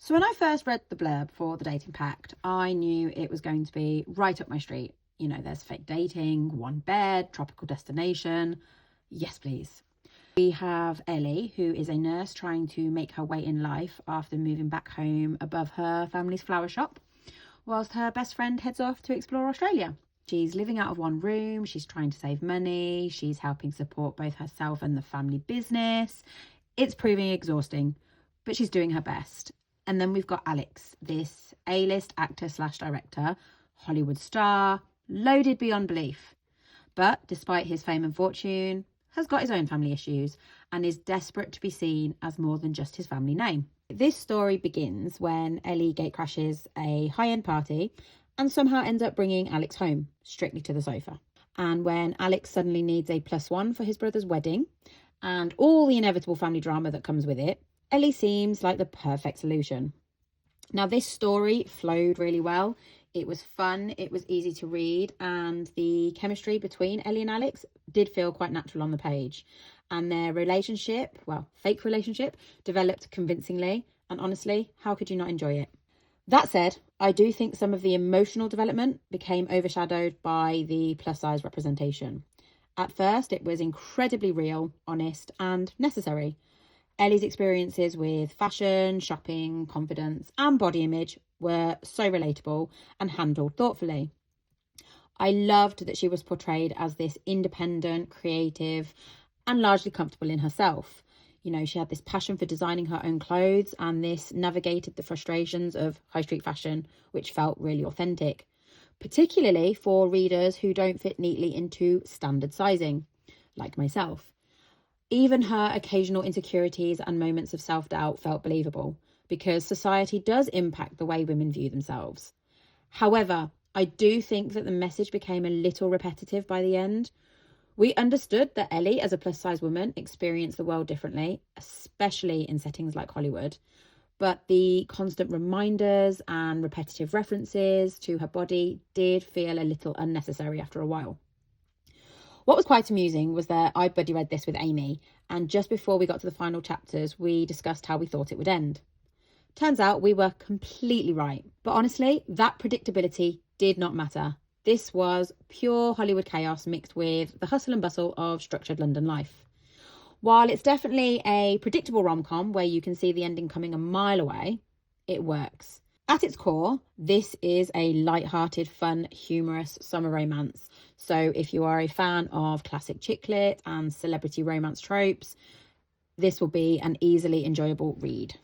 So when I first read the blurb for the dating pact, I knew it was going to be right up my street. You know, there's fake dating, one bed, tropical destination. Yes, please. We have Ellie, who is a nurse trying to make her way in life after moving back home above her family's flower shop, whilst her best friend heads off to explore Australia. She's living out of one room, she's trying to save money, she's helping support both herself and the family business. It's proving exhausting, but she's doing her best. And then we've got Alex, this A-list actor slash director, Hollywood star, loaded beyond belief. But despite his fame and fortune, has got his own family issues and is desperate to be seen as more than just his family name. This story begins when Ellie gatecrashes a high-end party and somehow ends up bringing Alex home, strictly to the sofa. And when Alex suddenly needs a +1 for his brother's wedding and all the inevitable family drama that comes with it, Ellie seems like the perfect solution. Now, this story flowed really well. It was fun, it was easy to read, and the chemistry between Ellie and Alex did feel quite natural on the page. And their relationship, well, fake relationship, developed convincingly. And honestly, how could you not enjoy it? That said, I do think some of the emotional development became overshadowed by the plus size representation. At first, it was incredibly real, honest, and necessary. Ellie's experiences with fashion, shopping, confidence, and body image were so relatable and handled thoughtfully. I loved that she was portrayed as this independent, creative, and largely comfortable in herself. You know, she had this passion for designing her own clothes, and this navigated the frustrations of high street fashion, which felt really authentic, particularly for readers who don't fit neatly into standard sizing, like myself. Even her occasional insecurities and moments of self-doubt felt believable, because society does impact the way women view themselves. However, I do think that the message became a little repetitive by the end. We understood that Ellie, as a plus-size woman, experienced the world differently, especially in settings like Hollywood. But the constant reminders and repetitive references to her body did feel a little unnecessary after a while. What was quite amusing was that I buddy read this with Amy, and just before we got to the final chapters, we discussed how we thought it would end. Turns out we were completely right. But honestly, that predictability did not matter. This was pure Hollywood chaos mixed with the hustle and bustle of structured London life. While it's definitely a predictable rom-com where you can see the ending coming a mile away, it works. At its core, this is a light-hearted, fun, humorous summer romance. So if you are a fan of classic chick lit and celebrity romance tropes, this will be an easily enjoyable read.